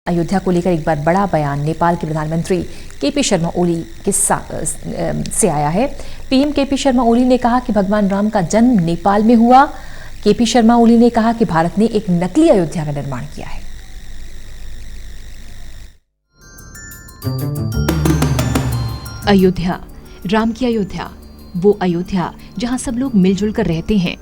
अयोध्या को लेकर एक बार बड़ा बयान नेपाल के प्रधानमंत्री केपी शर्मा ओली से आया है। पीएम केपी शर्मा ओली ने कहा कि भगवान राम का जन्म नेपाल में हुआ। केपी शर्मा ओली ने कहा कि भारत ने एक नकली अयोध्या का निर्माण किया है। अयोध्या, राम की अयोध्या, वो अयोध्या जहां सब लोग मिलजुल कर रहते हैं,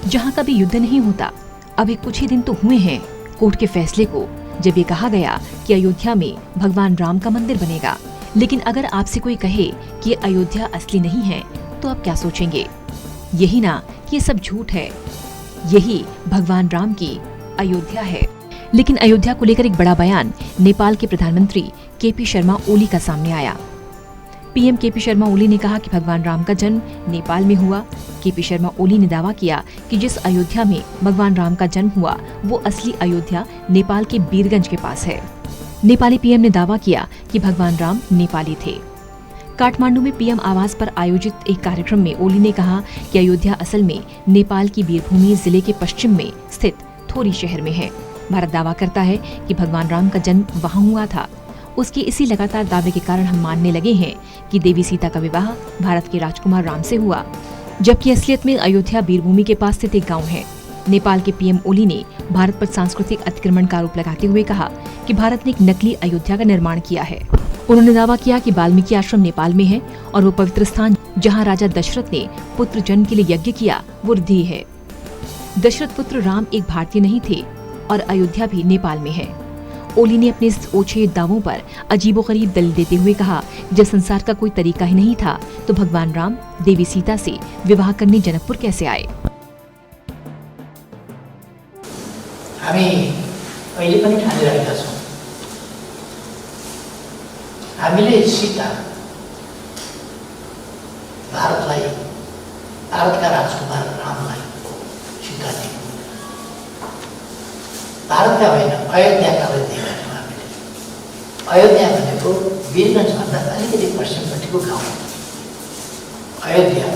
जहां कभी युद्ध नहीं होता। अभी कुछ ही दिन तो हुए हैं कोर्ट के फैसले को, जब ये कहा गया कि अयोध्या में भगवान राम का मंदिर बनेगा। लेकिन अगर आपसे कोई कहे कि अयोध्या असली नहीं है तो आप क्या सोचेंगे? यही ना कि ये सब झूठ है, यही भगवान राम की अयोध्या है। लेकिन अयोध्या को लेकर एक बड़ा बयान नेपाल के प्रधानमंत्री केपी शर्मा ओली का सामने आया। पीएम केपी शर्मा ओली ने कहा कि भगवान राम का जन्म नेपाल में हुआ। केपी शर्मा ओली ने दावा किया कि जिस अयोध्या में भगवान राम का जन्म हुआ वो असली अयोध्या नेपाल के बीरगंज के पास है। नेपाली पीएम ने दावा किया कि भगवान राम नेपाली थे। काठमांडू में पीएम आवास पर आयोजित एक कार्यक्रम में ओली ने कहा कि अयोध्या असल में नेपाल की बीरभूमि जिले के पश्चिम में स्थित थोरी शहर में है। भारत दावा करता है कि भगवान राम का जन्म वहां हुआ था। उसके इसी लगातार दावे के कारण हम मानने लगे हैं कि देवी सीता का विवाह भारत के राजकुमार राम से हुआ, जबकि असलियत में अयोध्या बीरभूमि के पास स्थित एक गांव है। नेपाल के पीएम ओली ने भारत पर सांस्कृतिक अतिक्रमण का आरोप लगाते हुए कहा कि भारत ने एक नकली अयोध्या का निर्माण किया है। उन्होंने दावा किया कि वाल्मीकि आश्रम नेपाल में है और वो पवित्र स्थान जहाँ राजा दशरथ ने पुत्र जन्म के लिए यज्ञ किया वो ऋद्धि है। दशरथ पुत्र राम एक भारतीय नहीं थे और अयोध्या भी नेपाल में है। ओली ने अपने इस ओछे दावों पर अजीबोगरीब दलील देते हुए कहा, जब संसार का कोई तरीका ही नहीं था तो भगवान राम देवी सीता से विवाह करने जनकपुर कैसे आए? हामी अहिले पनि ठानिरहेका छौँ, हामीले सीता भारतलाई, भारतका राजकुमार रामलाई सीता दियौँ। भारतका होइन, अयोध्याका दियौँ हामीले। अयोध्या भनेको वीरगञ्जभन्दा अलिकति पश्चिमपट्टिको गाउँ हो। अयोध्या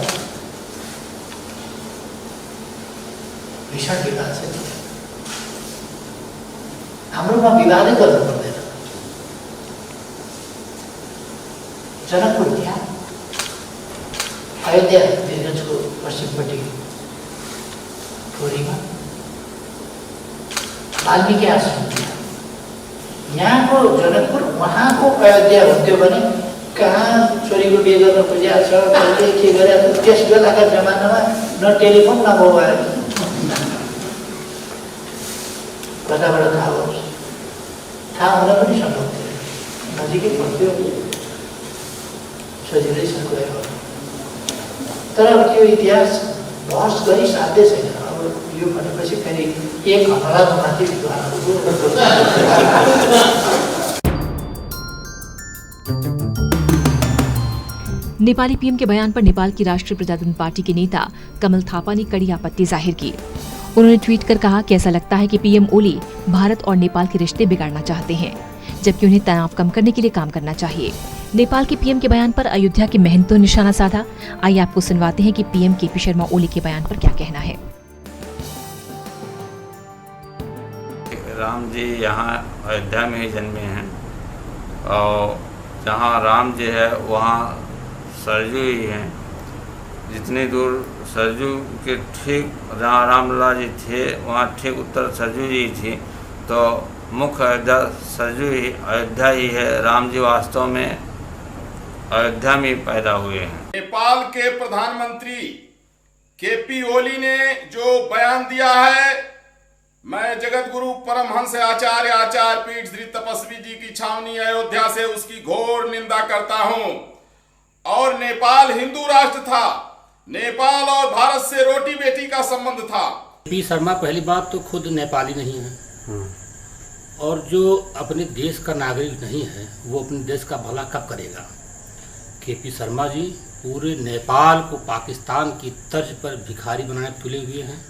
भीषण विवाद छ। हाम्रोमा विवादै गर्नु पर्दैन। जनकपुर त्यहाँ, अयोध्या वीरगञ्जको पश्चिमपट्टि थोरीमा, वाल्मीकि आश्रम त्यहाँ। यहाँको जनकपुर उहाँको अयोध्या हुन्थ्यो भने कहाँ छोरीको बिहे गर्न खोजेको छ, कहिले के गरेको छ। त्यस बेलाका जमानामा न टेलिफोन न मोबाइल, कताबाट थाहा होस्, थाहा हुन पनि सम्भव थियो, नजिकै पर्थ्यो, सजिलैसँग गयो। तर अब त्यो इतिहास बहस गरी साध्य छैन। अब यो भनेपछि फेरि एक हप्ताको माथि नेपाली पीएम के बयान पर नेपाल की राष्ट्रीय प्रजातंत्र पार्टी के नेता कमल थापा ने कड़ी आपत्ति जाहिर की। उन्होंने ट्वीट कर कहा कि ऐसा लगता है कि पीएम ओली भारत और नेपाल के रिश्ते बिगाड़ना चाहते हैं, जबकि उन्हें तनाव कम करने के लिए काम करना चाहिए। नेपाल के पीएम के बयान पर अयोध्या के महंतों ने निशाना साधा। आइए आपको सुनवाते हैं कि पीएम केपी शर्मा ओली के बयान पर क्या कहना है। राम जी यहाँ अयोध्या में ही जन्मे हैं और जहाँ राम जी है वहाँ सरजू ही हैं। जितनी दूर सरजू के ठीक जहाँ रामलला जी थे वहाँ ठीक उत्तर सरजू जी थी, तो मुख्य अयोध्या सरजू ही अयोध्या ही है। राम जी वास्तव में अयोध्या में पैदा हुए हैं। नेपाल के प्रधानमंत्री केपी ओली ने जो बयान दिया है, मैं जगत गुरु परमहंस आचार्य पीठ श्री तपस्वी जी की छावनी अयोध्या से उसकी घोर निंदा करता हूं। और नेपाल हिंदू राष्ट्र था, नेपाल और भारत से रोटी बेटी का संबंध था। केपी शर्मा पहली बात तो खुद नेपाली नहीं है और जो अपने देश का नागरिक नहीं है वो अपने देश का भला कब करेगा। केपी शर्मा जी पूरे नेपाल को पाकिस्तान की तर्ज पर भिखारी बनाने तुले हुए हैं।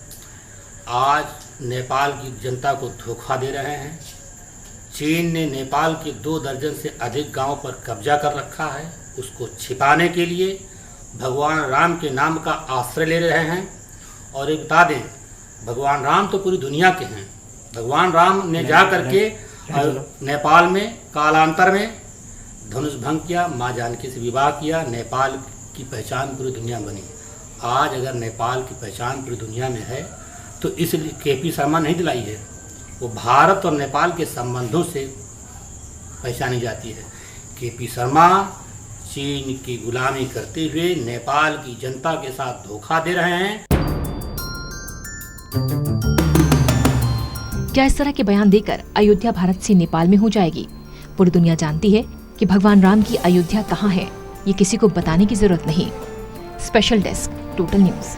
आज नेपाल की जनता को धोखा दे रहे हैं। चीन ने नेपाल के 2 दर्जन से अधिक गांव पर कब्जा कर रखा है। उसको छिपाने के लिए भगवान राम के नाम का आश्रय ले रहे हैं। और एक बता दें, भगवान राम तो पूरी दुनिया के हैं। भगवान राम ने जा करके और नेपाल में कालांतर में धनुष भंग किया, माँ जानकी से विवाह किया, नेपाल की पहचान पूरी दुनिया में बनी। आज अगर नेपाल की पहचान पूरी दुनिया में है तो इसलिए केपी शर्मा नहीं दिलाई है, वो भारत और नेपाल के संबंधों से पहचानी जाती है। केपी शर्मा चीन की गुलामी करते हुए नेपाल की जनता के साथ धोखा दे रहे हैं। क्या इस तरह के बयान देकर अयोध्या भारत से नेपाल में हो जाएगी? पूरी दुनिया जानती है कि भगवान राम की अयोध्या कहाँ है, ये किसी को बताने की जरूरत नहीं। Special desk, total news.